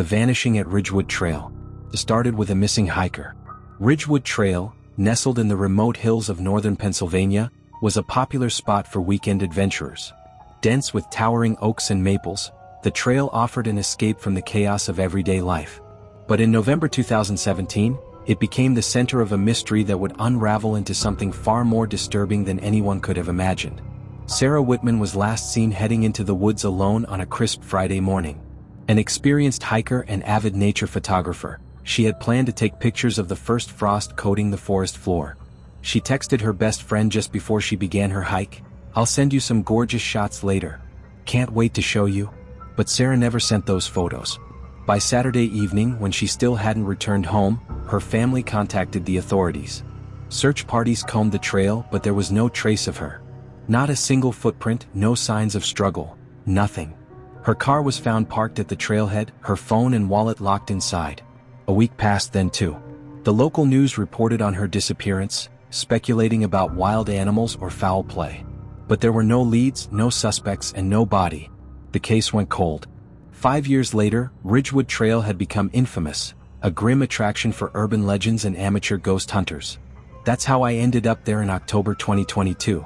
The Vanishing at Ridgewood Trail. It started with a missing hiker. Ridgewood Trail, nestled in the remote hills of northern Pennsylvania, was a popular spot for weekend adventurers. Dense with towering oaks and maples, the trail offered an escape from the chaos of everyday life. But in November 2017, it became the center of a mystery that would unravel into something far more disturbing than anyone could have imagined. Sarah Whitman was last seen heading into the woods alone on a crisp Friday morning. An experienced hiker and avid nature photographer, she had planned to take pictures of the first frost coating the forest floor. She texted her best friend just before she began her hike, "I'll send you some gorgeous shots later. Can't wait to show you." But Sarah never sent those photos. By Saturday evening, when she still hadn't returned home, her family contacted the authorities. Search parties combed the trail, but there was no trace of her. Not a single footprint, no signs of struggle, nothing. Her car was found parked at the trailhead, her phone and wallet locked inside. A week passed then too. The local news reported on her disappearance, speculating about wild animals or foul play. But there were no leads, no suspects, and no body. The case went cold. 5 years later, Ridgewood Trail had become infamous, a grim attraction for urban legends and amateur ghost hunters. That's how I ended up there in October 2022.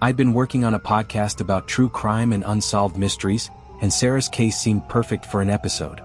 I'd been working on a podcast about true crime and unsolved mysteries, and Sarah's case seemed perfect for an episode.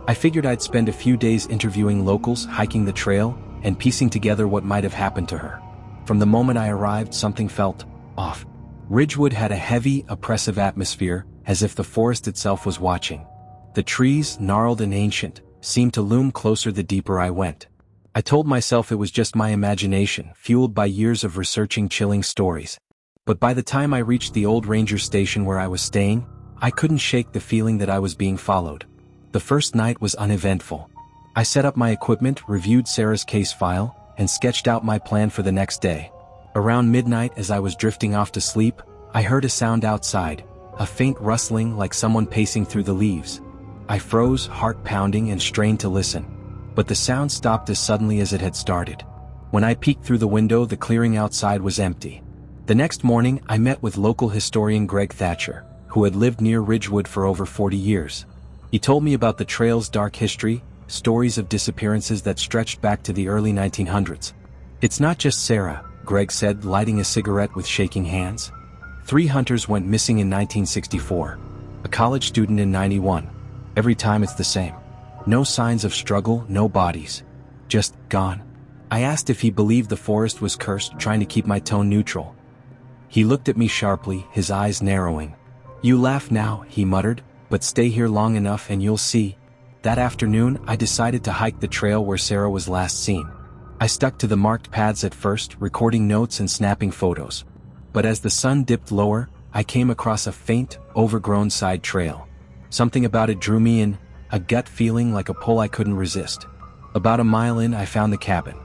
I figured I'd spend a few days interviewing locals, hiking the trail, and piecing together what might have happened to her. From the moment I arrived, something felt off. Ridgewood had a heavy, oppressive atmosphere, as if the forest itself was watching. The trees, gnarled and ancient, seemed to loom closer the deeper I went. I told myself it was just my imagination, fueled by years of researching chilling stories. But by the time I reached the old ranger station where I was staying, I couldn't shake the feeling that I was being followed. The first night was uneventful. I set up my equipment, reviewed Sarah's case file, and sketched out my plan for the next day. Around midnight, as I was drifting off to sleep, I heard a sound outside, a faint rustling like someone pacing through the leaves. I froze, heart pounding, and strained to listen. But the sound stopped as suddenly as it had started. When I peeked through the window, the clearing outside was empty. The next morning, I met with local historian Greg Thatcher, who had lived near Ridgewood for over 40 years. He told me about the trail's dark history, stories of disappearances that stretched back to the early 1900s. "It's not just Sarah," Greg said, lighting a cigarette with shaking hands. 3 hunters went missing in 1964. A college student in 91. Every time it's the same. No signs of struggle, no bodies. Just gone. I asked if he believed the forest was cursed, trying to keep my tone neutral. He looked at me sharply, his eyes narrowing. "You laugh now," he muttered, "but stay here long enough and you'll see." That afternoon, I decided to hike the trail where Sarah was last seen. I stuck to the marked paths at first, recording notes and snapping photos. But as the sun dipped lower, I came across a faint, overgrown side trail. Something about it drew me in, a gut feeling like a pull I couldn't resist. About a mile in, I found the cabin.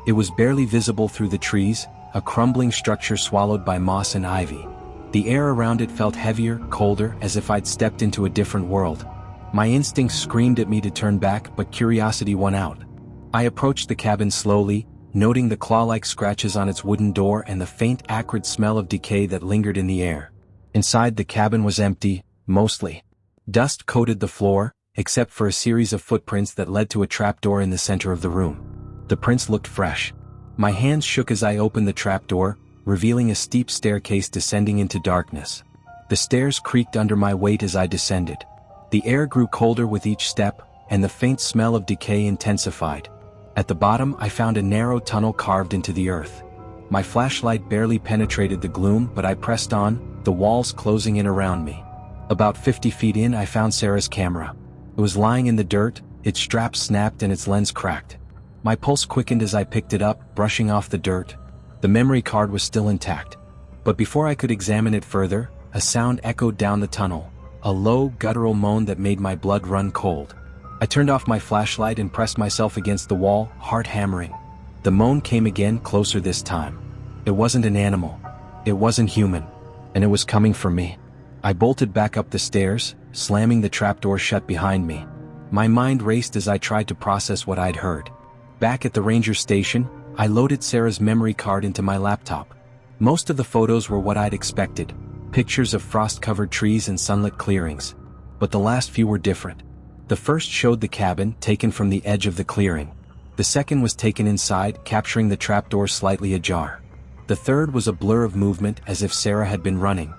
It was barely visible through the trees, a crumbling structure swallowed by moss and ivy. The air around it felt heavier, colder, as if I'd stepped into a different world. My instincts screamed at me to turn back, but curiosity won out. I approached the cabin slowly, noting the claw-like scratches on its wooden door and the faint acrid smell of decay that lingered in the air. Inside, the cabin was empty, mostly. Dust coated the floor, except for a series of footprints that led to a trapdoor in the center of the room. The prints looked fresh. My hands shook as I opened the trapdoor, revealing a steep staircase descending into darkness. The stairs creaked under my weight as I descended. The air grew colder with each step, and the faint smell of decay intensified. At the bottom, I found a narrow tunnel carved into the earth. My flashlight barely penetrated the gloom, but I pressed on, the walls closing in around me. About 50 feet in, I found Sarah's camera. It was lying in the dirt, its strap snapped and its lens cracked. My pulse quickened as I picked it up, brushing off the dirt. The memory card was still intact. But before I could examine it further, a sound echoed down the tunnel, a low, guttural moan that made my blood run cold. I turned off my flashlight and pressed myself against the wall, heart hammering. The moan came again, closer this time. It wasn't an animal. It wasn't human. And it was coming for me. I bolted back up the stairs, slamming the trapdoor shut behind me. My mind raced as I tried to process what I'd heard. Back at the ranger station, I loaded Sarah's memory card into my laptop. Most of the photos were what I'd expected, pictures of frost-covered trees and sunlit clearings. But the last few were different. The first showed the cabin, taken from the edge of the clearing. The second was taken inside, capturing the trapdoor slightly ajar. The third was a blur of movement, as if Sarah had been running.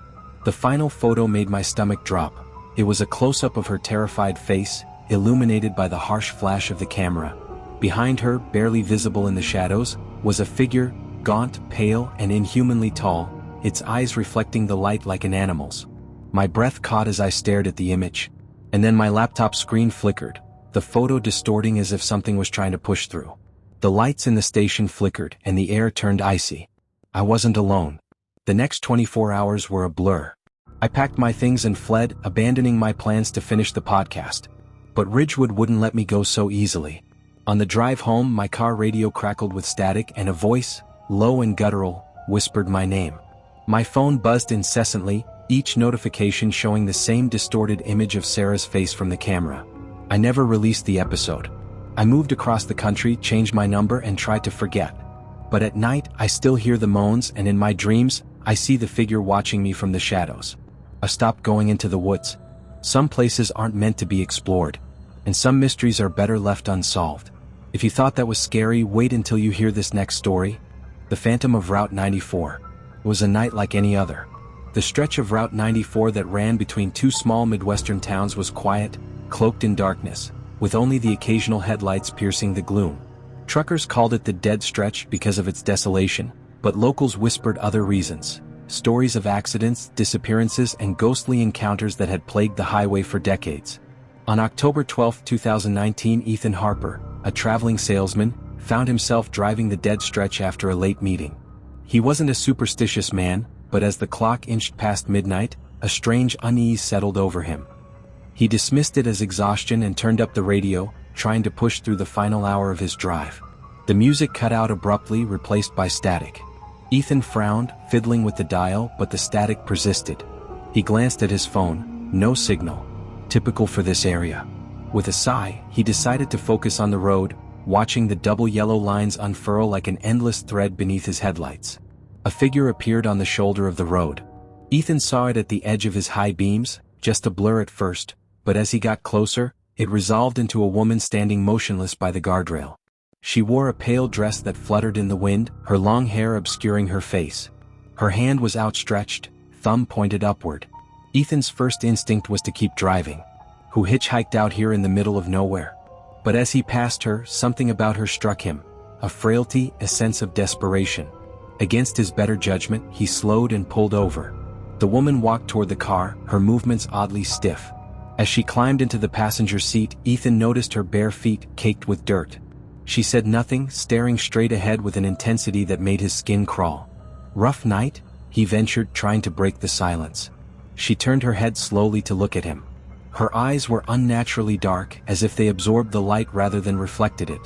The final photo made my stomach drop. It was a close-up of her terrified face, illuminated by the harsh flash of the camera. Behind her, barely visible in the shadows, was a figure, gaunt, pale, and inhumanly tall, its eyes reflecting the light like an animal's. My breath caught as I stared at the image. And then my laptop screen flickered, the photo distorting as if something was trying to push through. The lights in the station flickered and the air turned icy. I wasn't alone. The next 24 hours were a blur. I packed my things and fled, abandoning my plans to finish the podcast. But Ridgewood wouldn't let me go so easily. On the drive home, my car radio crackled with static and a voice, low and guttural, whispered my name. My phone buzzed incessantly, each notification showing the same distorted image of Sarah's face from the camera. I never released the episode. I moved across the country, changed my number, and tried to forget. But at night, I still hear the moans, and in my dreams, I see the figure watching me from the shadows. I stopped going into the woods. Some places aren't meant to be explored, and some mysteries are better left unsolved. If you thought that was scary, wait until you hear this next story. The Phantom of Route 94. It was a night like any other. The stretch of Route 94 that ran between two small Midwestern towns was quiet, cloaked in darkness, with only the occasional headlights piercing the gloom. Truckers called it the dead stretch because of its desolation, but locals whispered other reasons. Stories of accidents, disappearances, and ghostly encounters that had plagued the highway for decades. On October 12, 2019, Ethan Harper, a traveling salesman, found himself driving the dead stretch after a late meeting. He wasn't a superstitious man, but as the clock inched past midnight, a strange unease settled over him. He dismissed it as exhaustion and turned up the radio, trying to push through the final hour of his drive. The music cut out abruptly, replaced by static. Ethan frowned, fiddling with the dial, but the static persisted. He glanced at his phone, no signal. Typical for this area. With a sigh, he decided to focus on the road, watching the double yellow lines unfurl like an endless thread beneath his headlights. A figure appeared on the shoulder of the road. Ethan saw it at the edge of his high beams, just a blur at first, but as he got closer, it resolved into a woman standing motionless by the guardrail. She wore a pale dress that fluttered in the wind, her long hair obscuring her face. Her hand was outstretched, thumb pointed upward. Ethan's first instinct was to keep driving. Who hitchhiked out here in the middle of nowhere? But as he passed her, something about her struck him. A frailty, a sense of desperation. Against his better judgment, he slowed and pulled over. The woman walked toward the car, her movements oddly stiff. As she climbed into the passenger seat, Ethan noticed her bare feet caked with dirt. She said nothing, staring straight ahead with an intensity that made his skin crawl. "Rough night?" he ventured, trying to break the silence. She turned her head slowly to look at him. Her eyes were unnaturally dark, as if they absorbed the light rather than reflected it.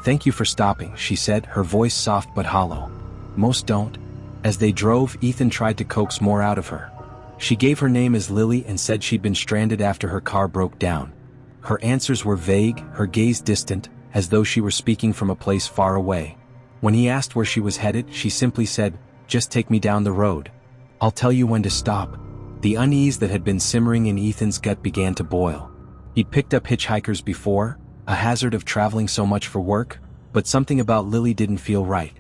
"Thank you for stopping," she said, her voice soft but hollow. "Most don't." As they drove, Ethan tried to coax more out of her. She gave her name as Lily and said she'd been stranded after her car broke down. Her answers were vague, her gaze distant, as though she were speaking from a place far away. When he asked where she was headed, she simply said, "Just take me down the road. I'll tell you when to stop." The unease that had been simmering in Ethan's gut began to boil. He'd picked up hitchhikers before, a hazard of traveling so much for work, but something about Lily didn't feel right.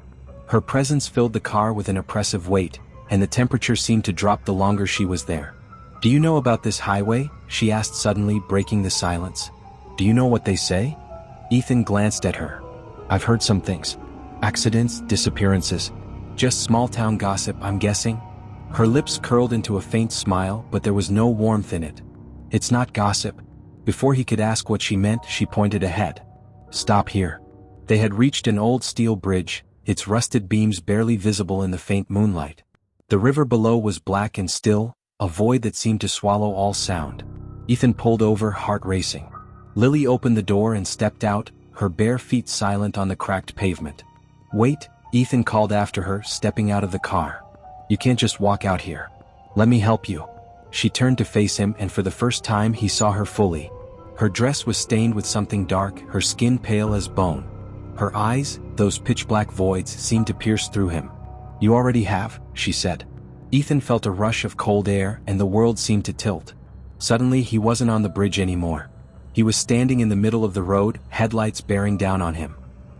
Her presence filled the car with an oppressive weight, and the temperature seemed to drop the longer she was there. "Do you know about this highway?" she asked suddenly, breaking the silence. "Do you know what they say?" Ethan glanced at her. "I've heard some things. Accidents, disappearances. Just small-town gossip, I'm guessing?" Her lips curled into a faint smile, but there was no warmth in it. "It's not gossip." Before he could ask what she meant, she pointed ahead. "Stop here." They had reached an old steel bridge, its rusted beams barely visible in the faint moonlight. The river below was black and still, a void that seemed to swallow all sound. Ethan pulled over, heart racing. Lily opened the door and stepped out, her bare feet silent on the cracked pavement. "Wait," Ethan called after her, stepping out of the car. "You can't just walk out here. Let me help you." She turned to face him, and for the first time he saw her fully. Her dress was stained with something dark, her skin pale as bone. Her eyes, those pitch-black voids, seemed to pierce through him. "You already have," she said. Ethan felt a rush of cold air, and the world seemed to tilt. Suddenly he wasn't on the bridge anymore. He was standing in the middle of the road, headlights bearing down on him.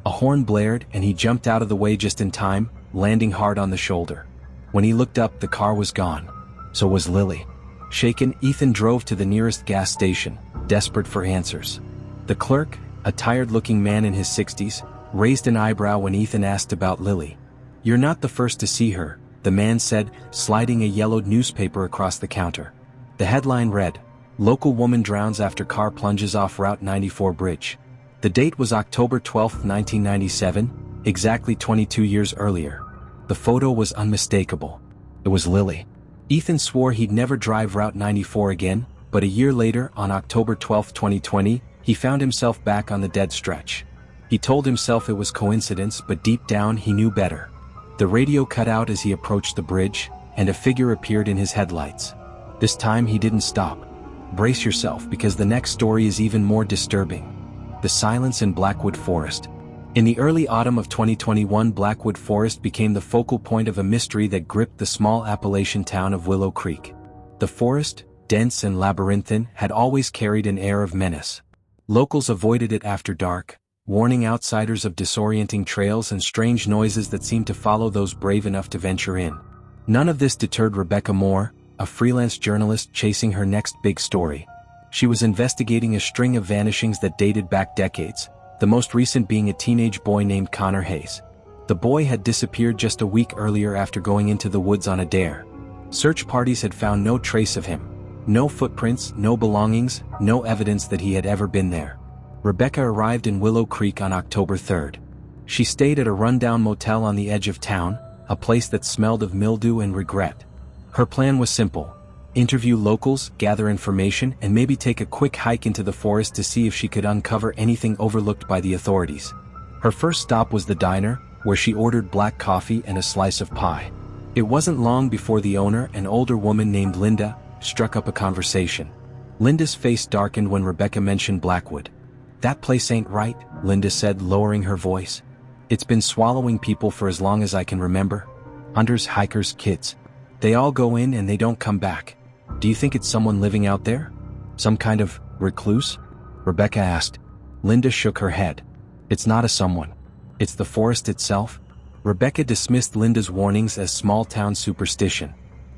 A horn blared and he jumped out of the way just in time, landing hard on the shoulder. When he looked up, the car was gone. So was Lily. Shaken, Ethan drove to the nearest gas station, desperate for answers. The clerk, a tired-looking man in his 60s, raised an eyebrow when Ethan asked about Lily. "You're not the first to see her," the man said, sliding a yellowed newspaper across the counter. The headline read, "Local woman drowns after car plunges off Route 94 bridge." The date was October 12, 1997, exactly 22 years earlier. The photo was unmistakable. It was Lily. Ethan swore he'd never drive Route 94 again, but a year later, on October 12, 2020, he found himself back on the dead stretch. He told himself it was coincidence, but deep down he knew better. The radio cut out as he approached the bridge, and a figure appeared in his headlights. This time he didn't stop. Brace yourself, because the next story is even more disturbing. The silence in Blackwood Forest. In the early autumn of 2021, Blackwood Forest became the focal point of a mystery that gripped the small Appalachian town of Willow Creek. The forest, dense and labyrinthine, had always carried an air of menace. Locals avoided it after dark, warning outsiders of disorienting trails and strange noises that seemed to follow those brave enough to venture in. None of this deterred Rebecca Moore, a freelance journalist chasing her next big story. She was investigating a string of vanishings that dated back decades, the most recent being a teenage boy named Connor Hayes. The boy had disappeared just a week earlier after going into the woods on a dare. Search parties had found no trace of him. No footprints, no belongings, no evidence that he had ever been there. Rebecca arrived in Willow Creek on October 3rd. She stayed at a rundown motel on the edge of town, a place that smelled of mildew and regret. Her plan was simple: interview locals, gather information, and maybe take a quick hike into the forest to see if she could uncover anything overlooked by the authorities. Her first stop was the diner, where she ordered black coffee and a slice of pie. It wasn't long before the owner, an older woman named Linda, struck up a conversation. Linda's face darkened when Rebecca mentioned Blackwood. "That place ain't right," Linda said, lowering her voice. "It's been swallowing people for as long as I can remember. Hunters, hikers, kids. They all go in and they don't come back. Do you think it's someone living out there? Some kind of recluse?" Rebecca asked. Linda shook her head. "It's not a someone. It's the forest itself." Rebecca dismissed Linda's warnings as small-town superstition.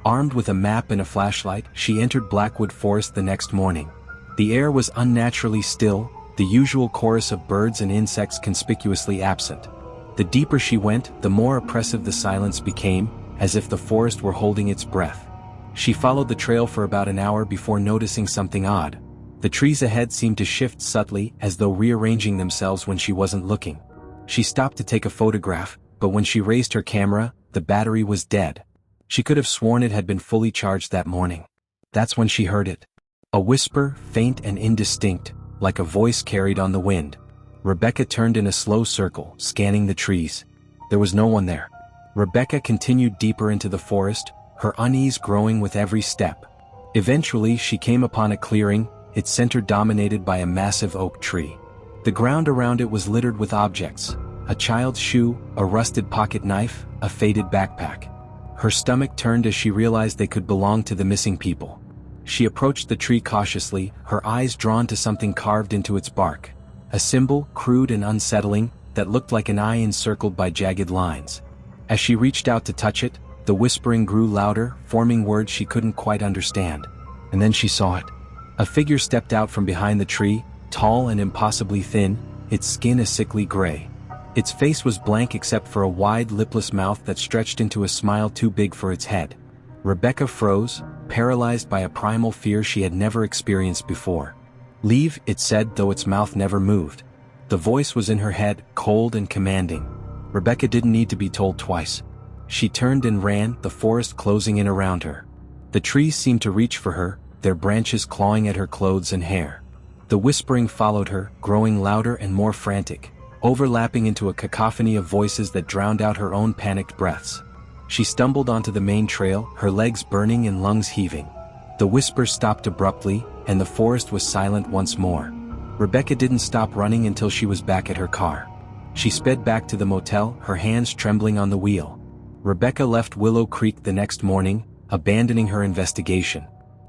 Armed with a map and a flashlight, she entered Blackwood Forest the next morning. The air was unnaturally still, the usual chorus of birds and insects conspicuously absent. The deeper she went, the more oppressive the silence became, as if the forest were holding its breath. She followed the trail for about an hour before noticing something odd. The trees ahead seemed to shift subtly, as though rearranging themselves when she wasn't looking. She stopped to take a photograph, but when she raised her camera, the battery was dead. She could have sworn it had been fully charged that morning. That's when she heard it. A whisper, faint and indistinct, like a voice carried on the wind. Rebecca turned in a slow circle, scanning the trees. There was no one there. Rebecca continued deeper into the forest, her unease growing with every step. Eventually, she came upon a clearing, its center dominated by a massive oak tree. The ground around it was littered with objects: a child's shoe, a rusted pocket knife, a faded backpack. Her stomach turned as she realized they could belong to the missing people. She approached the tree cautiously, her eyes drawn to something carved into its bark. A symbol, crude and unsettling, that looked like an eye encircled by jagged lines. As she reached out to touch it, the whispering grew louder, forming words she couldn't quite understand. And then she saw it. A figure stepped out from behind the tree, tall and impossibly thin, its skin a sickly gray. Its face was blank except for a wide, lipless mouth that stretched into a smile too big for its head. Rebecca froze, paralyzed by a primal fear she had never experienced before. "Leave," it said, though its mouth never moved. The voice was in her head, cold and commanding. Rebecca didn't need to be told twice. She turned and ran, the forest closing in around her. The trees seemed to reach for her, their branches clawing at her clothes and hair. The whispering followed her, growing louder and more frantic, overlapping into a cacophony of voices that drowned out her own panicked breaths. She stumbled onto the main trail, her legs burning and lungs heaving. The whisper stopped abruptly, and the forest was silent once more. Rebecca didn't stop running until she was back at her car. She sped back to the motel, her hands trembling on the wheel. Rebecca left Willow Creek the next morning, abandoning her investigation.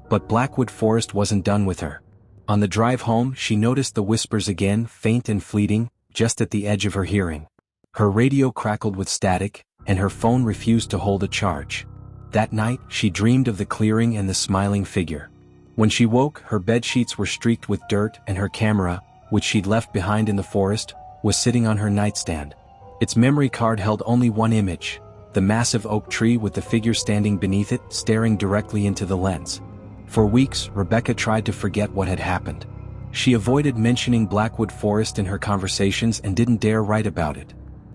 But Blackwood Forest wasn't done with her. On the drive home, she noticed the whispers again, faint and fleeting, just at the edge of her hearing. Her radio crackled with static, and her phone refused to hold a charge. That night, she dreamed of the clearing and the smiling figure. When she woke, her bedsheets were streaked with dirt, and her camera, which she'd left behind in the forest, was sitting on her nightstand. Its memory card held only one image: the massive oak tree with the figure standing beneath it, staring directly into the lens. For weeks, Rebecca tried to forget what had happened. She avoided mentioning Blackwood Forest in her conversations and didn't dare write about it.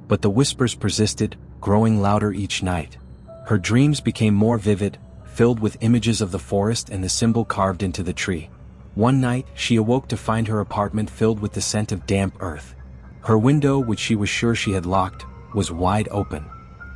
But the whispers persisted, growing louder each night. Her dreams became more vivid, filled with images of the forest and the symbol carved into the tree. One night, she awoke to find her apartment filled with the scent of damp earth. Her window, which she was sure she had locked, was wide open.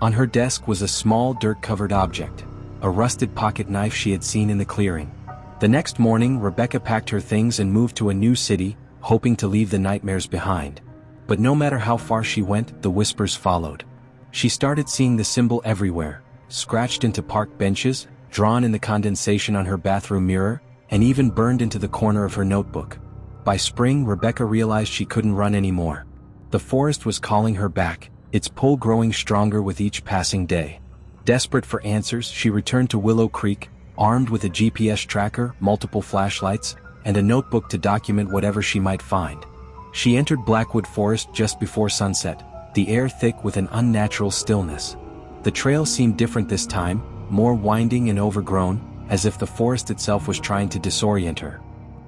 On her desk was a small dirt-covered object, a rusted pocket knife she had seen in the clearing. The next morning, Rebecca packed her things and moved to a new city, hoping to leave the nightmares behind. But no matter how far she went, the whispers followed. She started seeing the symbol everywhere, scratched into park benches, drawn in the condensation on her bathroom mirror, and even burned into the corner of her notebook. By spring, Rebecca realized she couldn't run anymore. The forest was calling her back, its pull growing stronger with each passing day. Desperate for answers, she returned to Willow Creek, armed with a GPS tracker, multiple flashlights, and a notebook to document whatever she might find. She entered Blackwood Forest just before sunset, the air thick with an unnatural stillness. The trail seemed different this time, more winding and overgrown, as if the forest itself was trying to disorient her.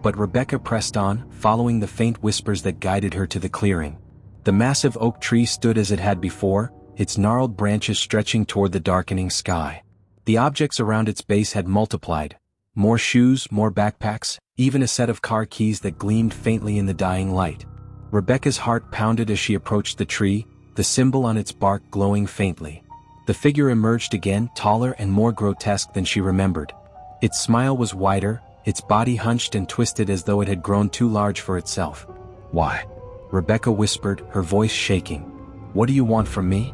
But Rebecca pressed on, following the faint whispers that guided her to the clearing. The massive oak tree stood as it had before, its gnarled branches stretching toward the darkening sky. The objects around its base had multiplied. More shoes, more backpacks, even a set of car keys that gleamed faintly in the dying light. Rebecca's heart pounded as she approached the tree, the symbol on its bark glowing faintly. The figure emerged again, taller and more grotesque than she remembered. Its smile was wider, its body hunched and twisted as though it had grown too large for itself. "Why?" Rebecca whispered, her voice shaking. "What do you want from me?"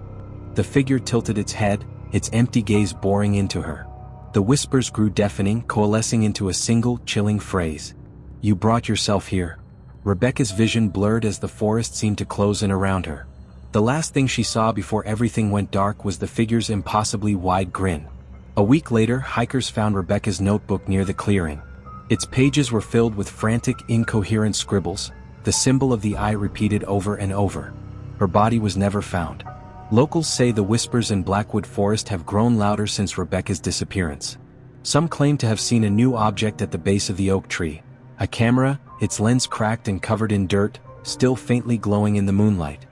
The figure tilted its head, its empty gaze boring into her. The whispers grew deafening, coalescing into a single, chilling phrase. "You brought yourself here." Rebecca's vision blurred as the forest seemed to close in around her. The last thing she saw before everything went dark was the figure's impossibly wide grin. A week later, hikers found Rebecca's notebook near the clearing. Its pages were filled with frantic, incoherent scribbles, the symbol of the eye repeated over and over. Her body was never found. Locals say the whispers in Blackwood Forest have grown louder since Rebecca's disappearance. Some claim to have seen a new object at the base of the oak tree. A camera, its lens cracked and covered in dirt, still faintly glowing in the moonlight.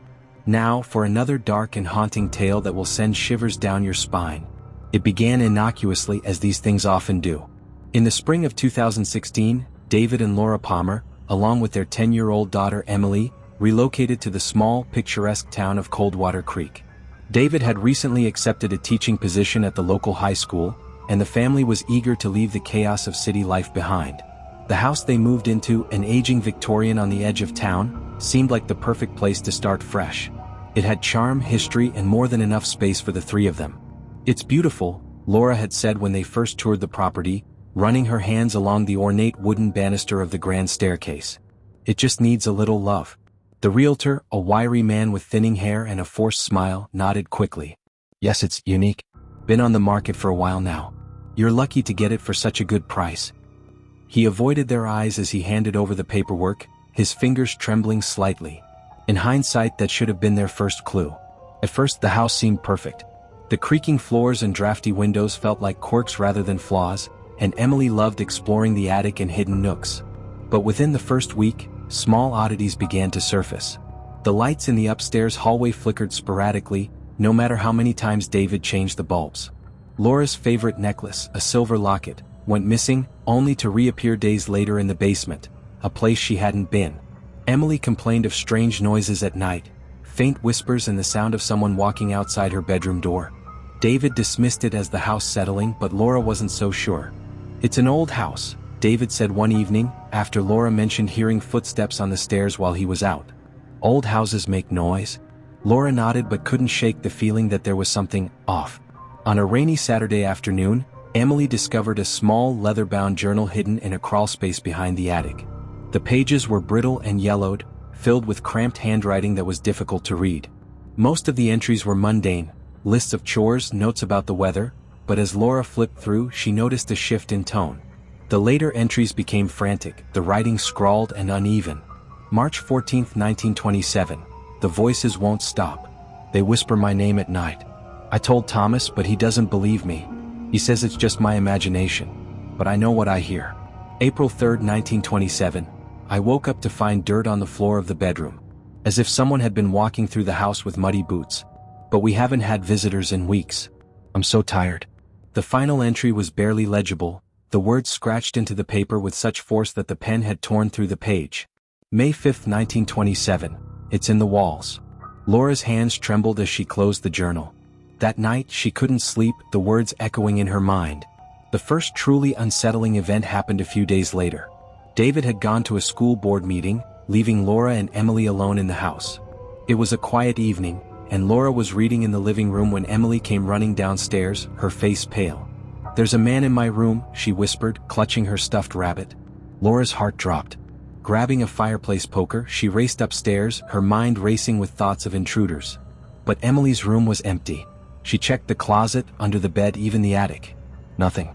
Now, for another dark and haunting tale that will send shivers down your spine. It began innocuously, as these things often do. In the spring of 2016, David and Laura Palmer, along with their 10-year-old daughter Emily, relocated to the small, picturesque town of Coldwater Creek. David had recently accepted a teaching position at the local high school, and the family was eager to leave the chaos of city life behind. The house they moved into, an aging Victorian on the edge of town, seemed like the perfect place to start fresh. It had charm, history, and more than enough space for the three of them. "It's beautiful," Laura had said when they first toured the property, running her hands along the ornate wooden banister of the grand staircase. "It just needs a little love." The realtor, a wiry man with thinning hair and a forced smile, nodded quickly. "Yes, it's unique. Been on the market for a while now. You're lucky to get it for such a good price." He avoided their eyes as he handed over the paperwork, his fingers trembling slightly. In hindsight, that should have been their first clue. At first, the house seemed perfect. The creaking floors and drafty windows felt like quirks rather than flaws, and Emily loved exploring the attic and hidden nooks. But within the first week, small oddities began to surface. The lights in the upstairs hallway flickered sporadically, no matter how many times David changed the bulbs. Laura's favorite necklace, a silver locket, went missing, only to reappear days later in the basement, a place she hadn't been. Emily complained of strange noises at night, faint whispers and the sound of someone walking outside her bedroom door. David dismissed it as the house settling, but Laura wasn't so sure. "It's an old house," David said one evening, after Laura mentioned hearing footsteps on the stairs while he was out. "Old houses make noise." Laura nodded but couldn't shake the feeling that there was something off. On a rainy Saturday afternoon, Emily discovered a small leather-bound journal hidden in a crawlspace behind the attic. The pages were brittle and yellowed, filled with cramped handwriting that was difficult to read. Most of the entries were mundane, lists of chores, notes about the weather, but as Laura flipped through, she noticed a shift in tone. The later entries became frantic, the writing scrawled and uneven. March 14, 1927. The voices won't stop. They whisper my name at night. I told Thomas, but he doesn't believe me. He says it's just my imagination. But I know what I hear. April 3, 1927. I woke up to find dirt on the floor of the bedroom. As if someone had been walking through the house with muddy boots. But we haven't had visitors in weeks. I'm so tired. The final entry was barely legible, the words scratched into the paper with such force that the pen had torn through the page. May 5, 1927. It's in the walls. Laura's hands trembled as she closed the journal. That night she couldn't sleep, the words echoing in her mind. The first truly unsettling event happened a few days later. David had gone to a school board meeting, leaving Laura and Emily alone in the house. It was a quiet evening, and Laura was reading in the living room when Emily came running downstairs, her face pale. "There's a man in my room," she whispered, clutching her stuffed rabbit. Laura's heart dropped. Grabbing a fireplace poker, she raced upstairs, her mind racing with thoughts of intruders. But Emily's room was empty. She checked the closet, under the bed, even the attic. Nothing.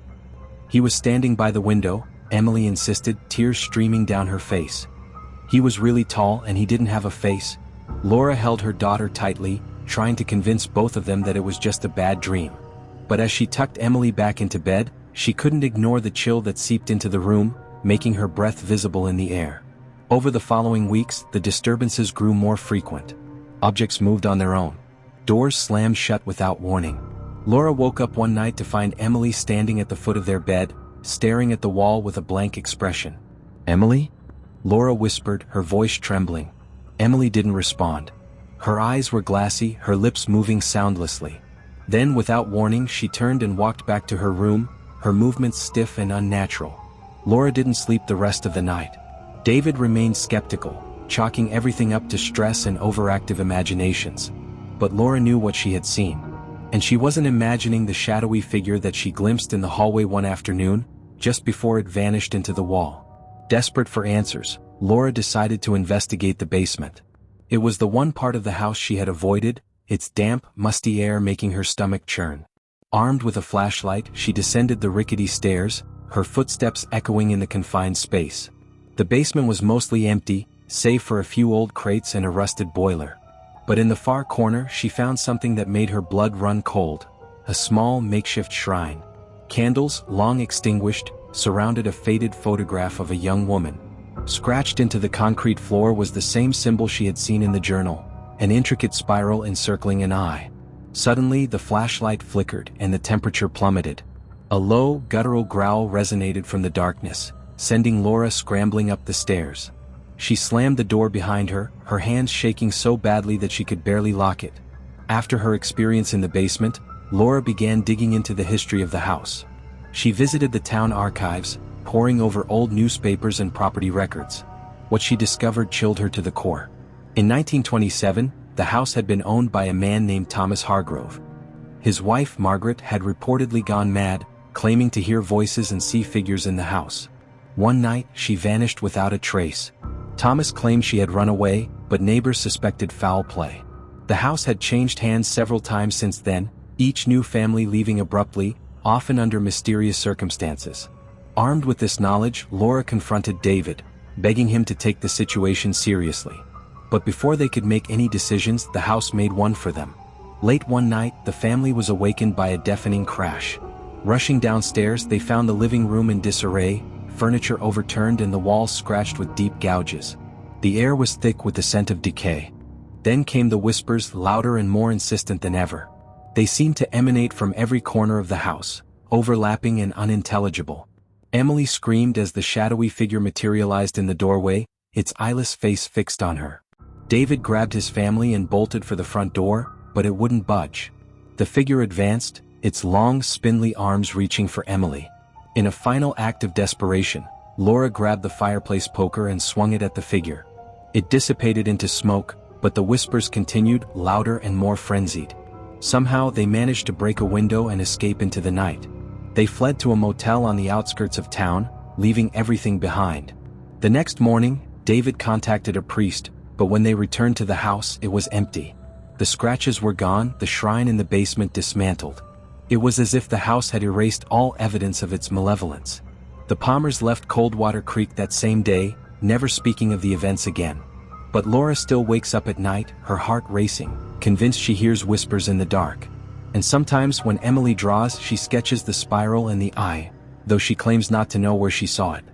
He was standing by the window, Emily insisted, tears streaming down her face. He was really tall and he didn't have a face. Laura held her daughter tightly, trying to convince both of them that it was just a bad dream. But as she tucked Emily back into bed, she couldn't ignore the chill that seeped into the room, making her breath visible in the air. Over the following weeks, the disturbances grew more frequent. Objects moved on their own. Doors slammed shut without warning. Laura woke up one night to find Emily standing at the foot of their bed, staring at the wall with a blank expression. "Emily?" Laura whispered, her voice trembling. Emily didn't respond. Her eyes were glassy, her lips moving soundlessly. Then, without warning, she turned and walked back to her room, her movements stiff and unnatural. Laura didn't sleep the rest of the night. David remained skeptical, chalking everything up to stress and overactive imaginations. But Laura knew what she had seen. And she wasn't imagining the shadowy figure that she glimpsed in the hallway one afternoon, just before it vanished into the wall. Desperate for answers, Laura decided to investigate the basement. It was the one part of the house she had avoided, its damp, musty air making her stomach churn. Armed with a flashlight, she descended the rickety stairs, her footsteps echoing in the confined space. The basement was mostly empty, save for a few old crates and a rusted boiler. But in the far corner she found something that made her blood run cold, a small makeshift shrine. Candles, long extinguished, surrounded a faded photograph of a young woman. Scratched into the concrete floor was the same symbol she had seen in the journal, an intricate spiral encircling an eye. Suddenly the flashlight flickered and the temperature plummeted. A low, guttural growl resonated from the darkness, sending Laura scrambling up the stairs. She slammed the door behind her, her hands shaking so badly that she could barely lock it. After her experience in the basement, Laura began digging into the history of the house. She visited the town archives, poring over old newspapers and property records. What she discovered chilled her to the core. In 1927, the house had been owned by a man named Thomas Hargrove. His wife, Margaret, had reportedly gone mad, claiming to hear voices and see figures in the house. One night, she vanished without a trace. Thomas claimed she had run away, but neighbors suspected foul play. The house had changed hands several times since then, each new family leaving abruptly, often under mysterious circumstances. Armed with this knowledge, Laura confronted David, begging him to take the situation seriously. But before they could make any decisions, the house made one for them. Late one night, the family was awakened by a deafening crash. Rushing downstairs, they found the living room in disarray, furniture overturned and the walls scratched with deep gouges. The air was thick with the scent of decay. Then came the whispers, louder and more insistent than ever. They seemed to emanate from every corner of the house, overlapping and unintelligible. Emily screamed as the shadowy figure materialized in the doorway, its eyeless face fixed on her. David grabbed his family and bolted for the front door, but it wouldn't budge. The figure advanced, its long, spindly arms reaching for Emily. In a final act of desperation, Laura grabbed the fireplace poker and swung it at the figure. It dissipated into smoke, but the whispers continued, louder and more frenzied. Somehow they managed to break a window and escape into the night. They fled to a motel on the outskirts of town, leaving everything behind. The next morning, David contacted a priest, but when they returned to the house, it was empty. The scratches were gone, the shrine in the basement dismantled. It was as if the house had erased all evidence of its malevolence. The Palmers left Coldwater Creek that same day, never speaking of the events again. But Laura still wakes up at night, her heart racing, convinced she hears whispers in the dark. And sometimes when Emily draws, she sketches the spiral and the eye, though she claims not to know where she saw it.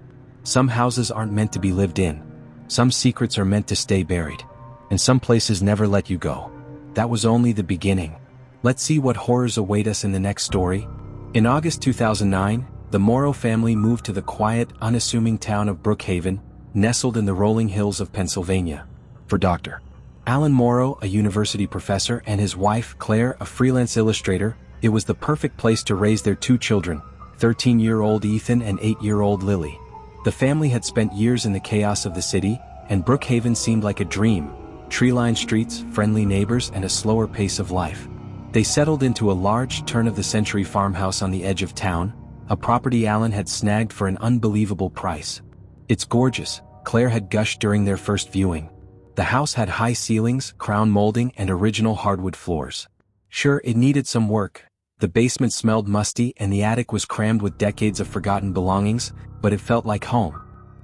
Some houses aren't meant to be lived in. Some secrets are meant to stay buried. And some places never let you go. That was only the beginning. Let's see what horrors await us in the next story. In August 2009, the Morrow family moved to the quiet, unassuming town of Brookhaven, nestled in the rolling hills of Pennsylvania. For Dr. Alan Morrow, a university professor, and his wife, Claire, a freelance illustrator, it was the perfect place to raise their two children, 13-year-old Ethan and 8-year-old Lily. The family had spent years in the chaos of the city, and Brookhaven seemed like a dream. Tree-lined streets, friendly neighbors, and a slower pace of life. They settled into a large, turn-of-the-century farmhouse on the edge of town, a property Alan had snagged for an unbelievable price. "It's gorgeous," Claire had gushed during their first viewing. The house had high ceilings, crown molding, and original hardwood floors. Sure, it needed some work. The basement smelled musty and the attic was crammed with decades of forgotten belongings, but it felt like home.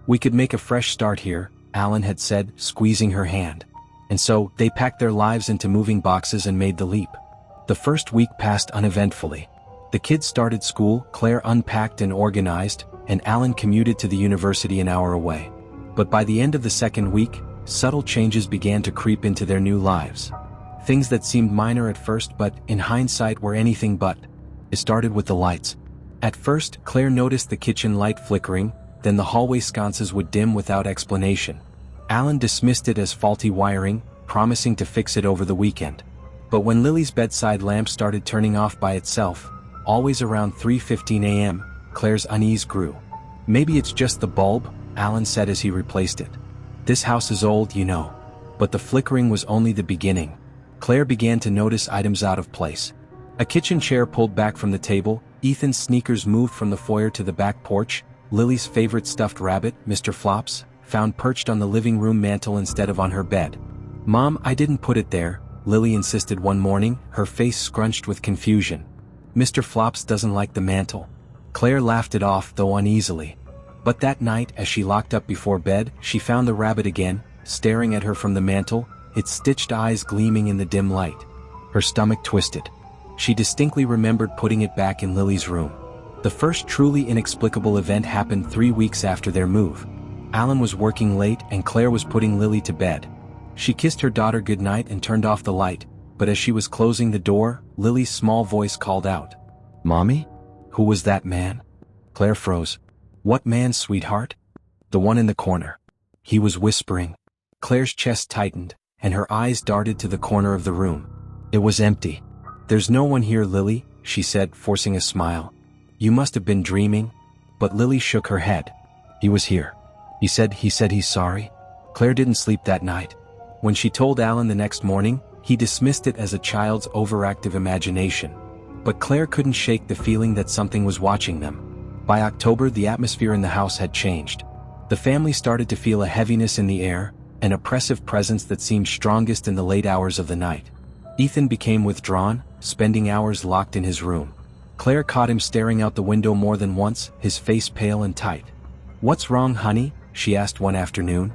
"We could make a fresh start here," Alan had said, squeezing her hand. And so, they packed their lives into moving boxes and made the leap. The first week passed uneventfully. The kids started school, Claire unpacked and organized, and Alan commuted to the university an hour away. But by the end of the second week, subtle changes began to creep into their new lives. Things that seemed minor at first but, in hindsight, were anything but. It started with the lights. At first, Claire noticed the kitchen light flickering, then the hallway sconces would dim without explanation. Alan dismissed it as faulty wiring, promising to fix it over the weekend. But when Lily's bedside lamp started turning off by itself, always around 3:15 a.m., Claire's unease grew. "Maybe it's just the bulb," Alan said as he replaced it. "This house is old, you know." But the flickering was only the beginning. Claire began to notice items out of place. A kitchen chair pulled back from the table, Ethan's sneakers moved from the foyer to the back porch, Lily's favorite stuffed rabbit, Mr. Flops, found perched on the living room mantel instead of on her bed. "Mom, I didn't put it there," Lily insisted one morning, her face scrunched with confusion. "Mr. Flops doesn't like the mantel." Claire laughed it off, though uneasily. But that night, as she locked up before bed, she found the rabbit again, staring at her from the mantel, its stitched eyes gleaming in the dim light. Her stomach twisted. She distinctly remembered putting it back in Lily's room. The first truly inexplicable event happened 3 weeks after their move. Alan was working late and Claire was putting Lily to bed. She kissed her daughter goodnight and turned off the light, but as she was closing the door, Lily's small voice called out, "Mommy? Who was that man?" Claire froze. "What man, sweetheart?" "The one in the corner." He was whispering. Claire's chest tightened, and her eyes darted to the corner of the room. It was empty. "There's no one here, Lily," she said, forcing a smile. "You must have been dreaming." But Lily shook her head. "He was here. He said he's sorry." Claire didn't sleep that night. When she told Alan the next morning, he dismissed it as a child's overactive imagination. But Claire couldn't shake the feeling that something was watching them. By October, the atmosphere in the house had changed. The family started to feel a heaviness in the air, an oppressive presence that seemed strongest in the late hours of the night. Ethan became withdrawn, spending hours locked in his room. Claire caught him staring out the window more than once, his face pale and tight. "What's wrong, honey?" she asked one afternoon.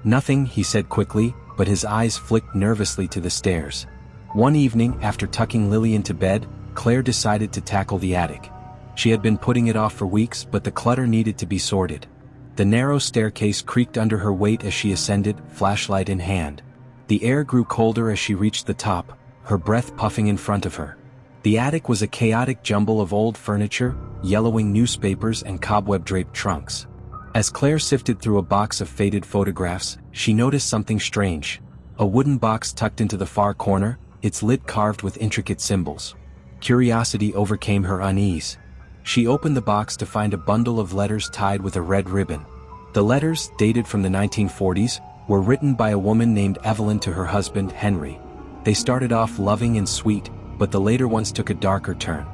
"Nothing," he said quickly, but his eyes flicked nervously to the stairs. One evening, after tucking Lily into bed, Claire decided to tackle the attic. She had been putting it off for weeks, but the clutter needed to be sorted. The narrow staircase creaked under her weight as she ascended, flashlight in hand. The air grew colder as she reached the top, her breath puffing in front of her. The attic was a chaotic jumble of old furniture, yellowing newspapers, and cobweb-draped trunks. As Claire sifted through a box of faded photographs, she noticed something strange. A wooden box tucked into the far corner, its lid carved with intricate symbols. Curiosity overcame her unease. She opened the box to find a bundle of letters tied with a red ribbon. The letters, dated from the 1940s, were written by a woman named Evelyn to her husband, Henry. They started off loving and sweet, but the later ones took a darker turn.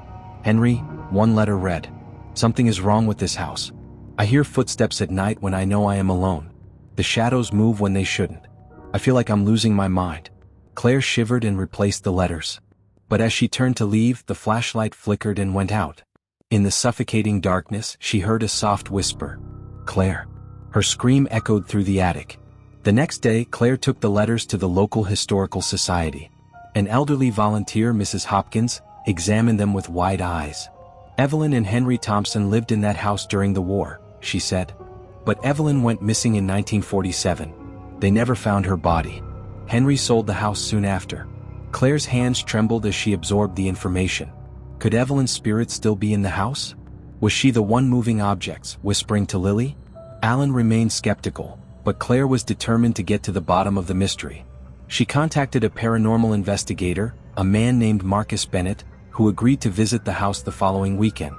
"Henry," one letter read, "something is wrong with this house. I hear footsteps at night when I know I am alone. The shadows move when they shouldn't. I feel like I'm losing my mind." Claire shivered and replaced the letters. But as she turned to leave, the flashlight flickered and went out. In the suffocating darkness, she heard a soft whisper. "Claire." Her scream echoed through the attic. The next day, Claire took the letters to the local historical society. An elderly volunteer, Mrs. Hopkins, examined them with wide eyes. "Evelyn and Henry Thompson lived in that house during the war," she said. "But Evelyn went missing in 1947. They never found her body. Henry sold the house soon after." Claire's hands trembled as she absorbed the information. Could Evelyn's spirit still be in the house? Was she the one moving objects, whispering to Lily? Alan remained skeptical, but Claire was determined to get to the bottom of the mystery. She contacted a paranormal investigator, a man named Marcus Bennett, who agreed to visit the house the following weekend.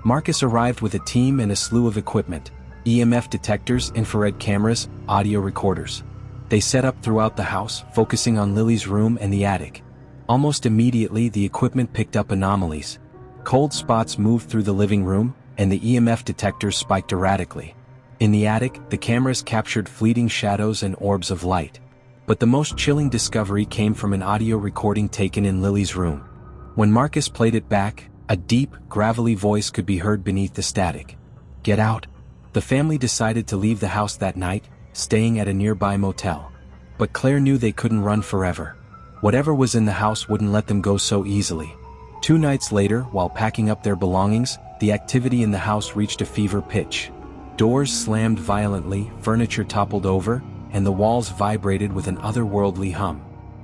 Marcus arrived with a team and a slew of equipment: EMF detectors, infrared cameras, audio recorders. They set up throughout the house, focusing on Lily's room and the attic. Almost immediately, the equipment picked up anomalies. Cold spots moved through the living room, and the EMF detectors spiked erratically. In the attic, the cameras captured fleeting shadows and orbs of light. But the most chilling discovery came from an audio recording taken in Lily's room. When Marcus played it back, a deep, gravelly voice could be heard beneath the static. "Get out." The family decided to leave the house that night, staying at a nearby motel. But Claire knew they couldn't run forever. Whatever was in the house wouldn't let them go so easily. 2 nights later, while packing up their belongings, the activity in the house reached a fever pitch. Doors slammed violently, furniture toppled over, and the walls vibrated with an otherworldly hum.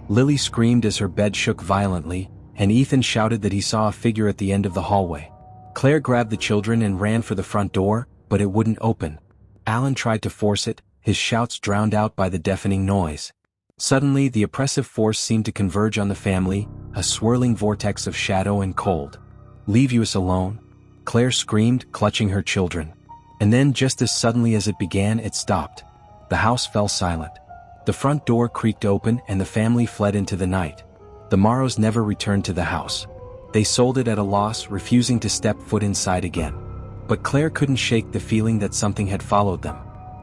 Lily screamed as her bed shook violently, and Ethan shouted that he saw a figure at the end of the hallway. Claire grabbed the children and ran for the front door, but it wouldn't open. Alan tried to force it, his shouts drowned out by the deafening noise. Suddenly, the oppressive force seemed to converge on the family, a swirling vortex of shadow and cold. "Leave us alone," Claire screamed, clutching her children. And then, just as suddenly as it began, it stopped. The house fell silent. The front door creaked open and the family fled into the night. The Morrows never returned to the house. They sold it at a loss, refusing to step foot inside again. But Claire couldn't shake the feeling that something had followed them.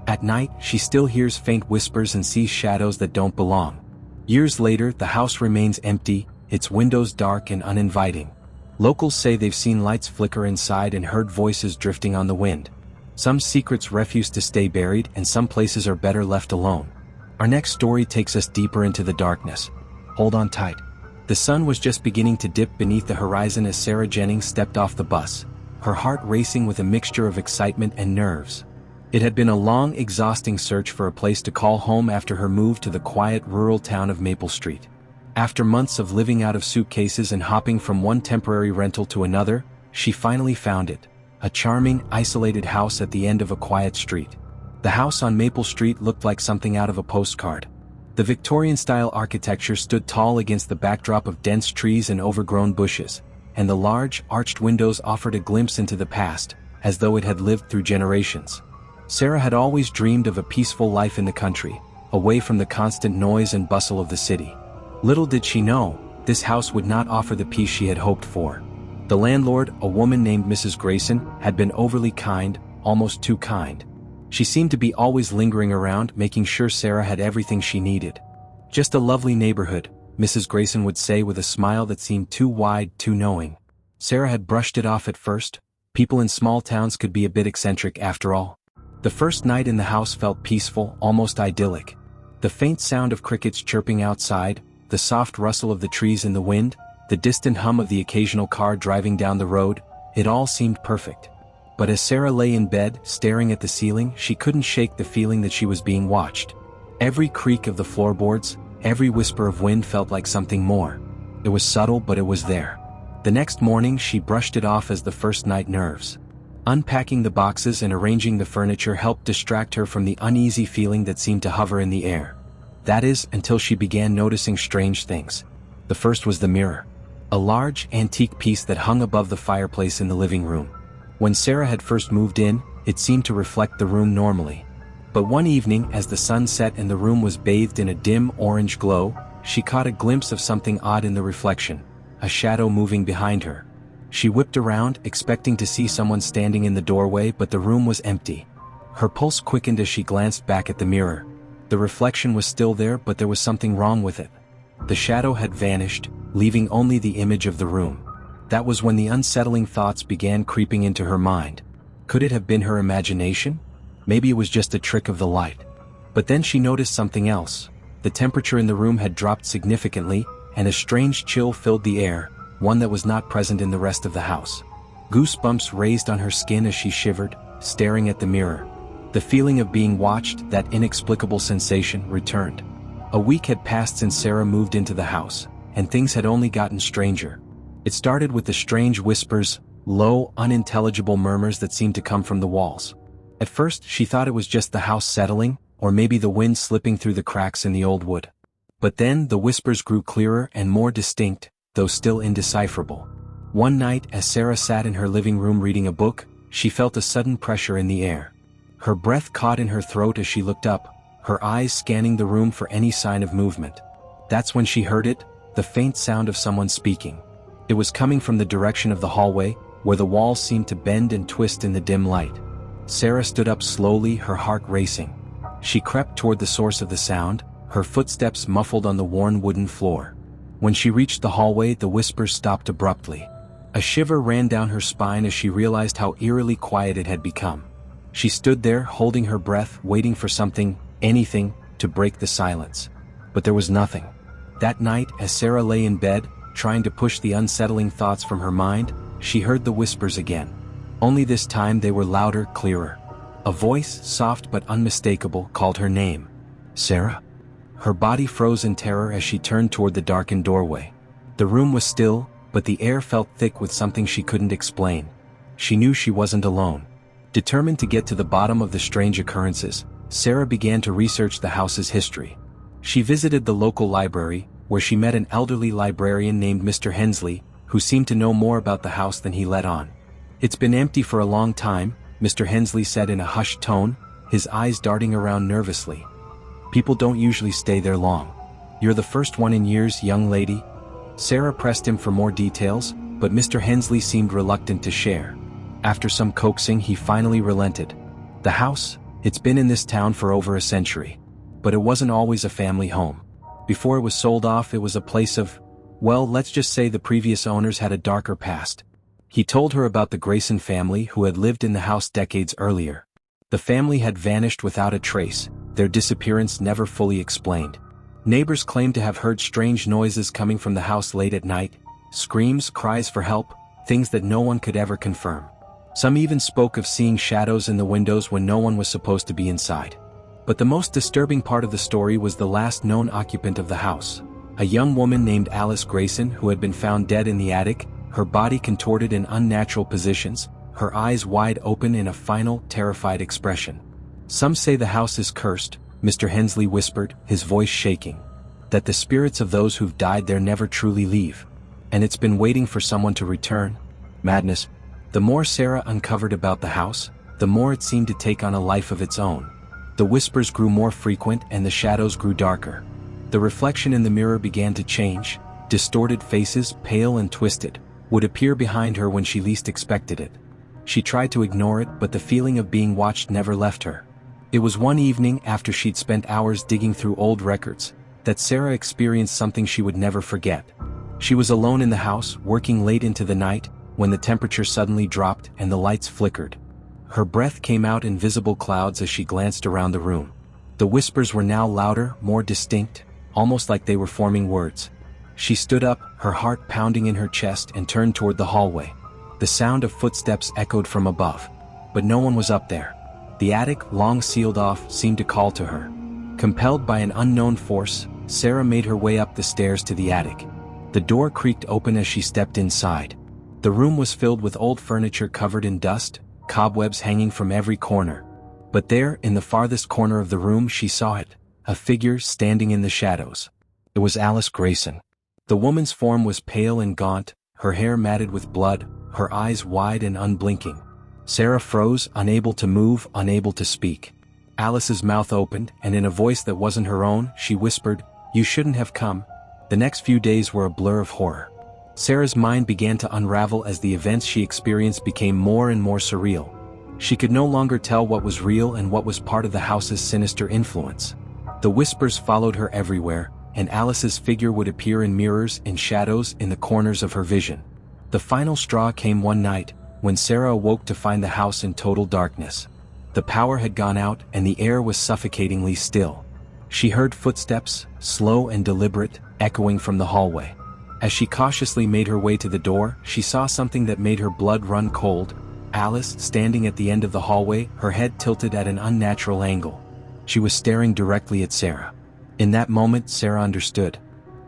At night, she still hears faint whispers and sees shadows that don't belong. Years later, the house remains empty, its windows dark and uninviting. Locals say they've seen lights flicker inside and heard voices drifting on the wind. Some secrets refuse to stay buried, and some places are better left alone. Our next story takes us deeper into the darkness. Hold on tight. The sun was just beginning to dip beneath the horizon as Sarah Jennings stepped off the bus, her heart racing with a mixture of excitement and nerves. It had been a long, exhausting search for a place to call home after her move to the quiet rural town of Maple Street. After months of living out of suitcases and hopping from one temporary rental to another, she finally found it. A charming, isolated house at the end of a quiet street. The house on Maple Street looked like something out of a postcard. The Victorian-style architecture stood tall against the backdrop of dense trees and overgrown bushes, and the large, arched windows offered a glimpse into the past, as though it had lived through generations. Sarah had always dreamed of a peaceful life in the country, away from the constant noise and bustle of the city. Little did she know, this house would not offer the peace she had hoped for. The landlord, a woman named Mrs. Grayson, had been overly kind, almost too kind. She seemed to be always lingering around, making sure Sarah had everything she needed. "Just a lovely neighborhood," Mrs. Grayson would say with a smile that seemed too wide, too knowing. Sarah had brushed it off at first. People in small towns could be a bit eccentric after all. The first night in the house felt peaceful, almost idyllic. The faint sound of crickets chirping outside, the soft rustle of the trees in the wind, the distant hum of the occasional car driving down the road, it all seemed perfect. But as Sarah lay in bed, staring at the ceiling, she couldn't shake the feeling that she was being watched. Every creak of the floorboards, every whisper of wind felt like something more. It was subtle, but it was there. The next morning, she brushed it off as the first night nerves. Unpacking the boxes and arranging the furniture helped distract her from the uneasy feeling that seemed to hover in the air. That is, until she began noticing strange things. The first was the mirror. A large, antique piece that hung above the fireplace in the living room. When Sarah had first moved in, it seemed to reflect the room normally. But one evening, as the sun set and the room was bathed in a dim orange glow, she caught a glimpse of something odd in the reflection, a shadow moving behind her. She whipped around, expecting to see someone standing in the doorway, but the room was empty. Her pulse quickened as she glanced back at the mirror. The reflection was still there, but there was something wrong with it. The shadow had vanished, leaving only the image of the room. That was when the unsettling thoughts began creeping into her mind. Could it have been her imagination? Maybe it was just a trick of the light. But then she noticed something else. The temperature in the room had dropped significantly, and a strange chill filled the air, one that was not present in the rest of the house. Goosebumps raised on her skin as she shivered, staring at the mirror. The feeling of being watched, that inexplicable sensation, returned. A week had passed since Sarah moved into the house, and things had only gotten stranger. It started with the strange whispers, low, unintelligible murmurs that seemed to come from the walls. At first, she thought it was just the house settling, or maybe the wind slipping through the cracks in the old wood. But then the whispers grew clearer and more distinct, though still indecipherable. One night, as Sarah sat in her living room reading a book, she felt a sudden pressure in the air. Her breath caught in her throat as she looked up, her eyes scanning the room for any sign of movement. That's when she heard it, the faint sound of someone speaking. It was coming from the direction of the hallway, where the walls seemed to bend and twist in the dim light. Sarah stood up slowly, her heart racing. She crept toward the source of the sound, her footsteps muffled on the worn wooden floor. When she reached the hallway, the whispers stopped abruptly. A shiver ran down her spine as she realized how eerily quiet it had become. She stood there, holding her breath, waiting for something, anything, to break the silence. But there was nothing. That night, as Sarah lay in bed, trying to push the unsettling thoughts from her mind, she heard the whispers again. Only this time they were louder, clearer. A voice, soft but unmistakable, called her name. Sarah? Her body froze in terror as she turned toward the darkened doorway. The room was still, but the air felt thick with something she couldn't explain. She knew she wasn't alone. Determined to get to the bottom of the strange occurrences, Sarah began to research the house's history. She visited the local library, where she met an elderly librarian named Mr. Hensley, who seemed to know more about the house than he let on. It's been empty for a long time, Mr. Hensley said in a hushed tone, his eyes darting around nervously. People don't usually stay there long. You're the first one in years, young lady. Sarah pressed him for more details, but Mr. Hensley seemed reluctant to share. After some coaxing, he finally relented. The house, it's been in this town for over a century. But it wasn't always a family home. Before it was sold off, it was a place of, well, let's just say the previous owners had a darker past. He told her about the Grayson family who had lived in the house decades earlier. The family had vanished without a trace, their disappearance never fully explained. Neighbors claimed to have heard strange noises coming from the house late at night, screams, cries for help, things that no one could ever confirm. Some even spoke of seeing shadows in the windows when no one was supposed to be inside. But the most disturbing part of the story was the last known occupant of the house, a young woman named Alice Grayson who had been found dead in the attic, her body contorted in unnatural positions, her eyes wide open in a final, terrified expression. Some say the house is cursed, Mr. Hensley whispered, his voice shaking. That the spirits of those who've died there never truly leave. And it's been waiting for someone to return. Madness. The more Sarah uncovered about the house, the more it seemed to take on a life of its own. The whispers grew more frequent and the shadows grew darker. The reflection in the mirror began to change. Distorted faces, pale and twisted, would appear behind her when she least expected it. She tried to ignore it, but the feeling of being watched never left her. It was one evening, after she'd spent hours digging through old records, that Sarah experienced something she would never forget. She was alone in the house, working late into the night, when the temperature suddenly dropped and the lights flickered. Her breath came out in visible clouds as she glanced around the room. The whispers were now louder, more distinct, almost like they were forming words. She stood up, her heart pounding in her chest, and turned toward the hallway. The sound of footsteps echoed from above. But no one was up there. The attic, long sealed off, seemed to call to her. Compelled by an unknown force, Sarah made her way up the stairs to the attic. The door creaked open as she stepped inside. The room was filled with old furniture covered in dust, cobwebs hanging from every corner. But there, in the farthest corner of the room, she saw it, a figure standing in the shadows. It was Alice Grayson. The woman's form was pale and gaunt, her hair matted with blood, her eyes wide and unblinking. Sarah froze, unable to move, unable to speak. Alice's mouth opened, and in a voice that wasn't her own, she whispered, "You shouldn't have come." The next few days were a blur of horror. Sarah's mind began to unravel as the events she experienced became more and more surreal. She could no longer tell what was real and what was part of the house's sinister influence. The whispers followed her everywhere, and Alice's figure would appear in mirrors and shadows in the corners of her vision. The final straw came one night, when Sarah awoke to find the house in total darkness. The power had gone out and the air was suffocatingly still. She heard footsteps, slow and deliberate, echoing from the hallway. As she cautiously made her way to the door, she saw something that made her blood run cold. Alice, standing at the end of the hallway, her head tilted at an unnatural angle. She was staring directly at Sarah. In that moment, Sarah understood.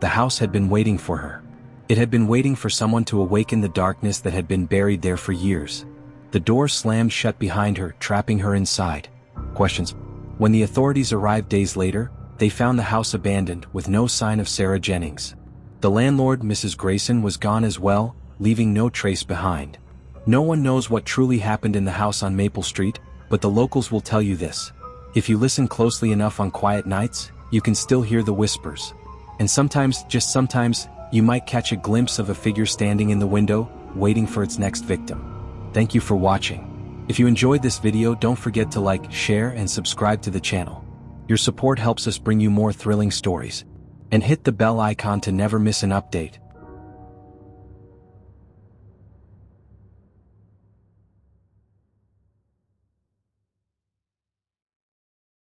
The house had been waiting for her. It had been waiting for someone to awaken the darkness that had been buried there for years. The door slammed shut behind her, trapping her inside. Questions. When the authorities arrived days later, they found the house abandoned, with no sign of Sarah Jennings. The landlord, Mrs. Grayson, was gone as well, leaving no trace behind. No one knows what truly happened in the house on Maple Street, but the locals will tell you this. If you listen closely enough on quiet nights, you can still hear the whispers. And sometimes, just sometimes, you might catch a glimpse of a figure standing in the window, waiting for its next victim. Thank you for watching. If you enjoyed this video, don't forget to like, share, and subscribe to the channel. Your support helps us bring you more thrilling stories. And hit the bell icon to never miss an update.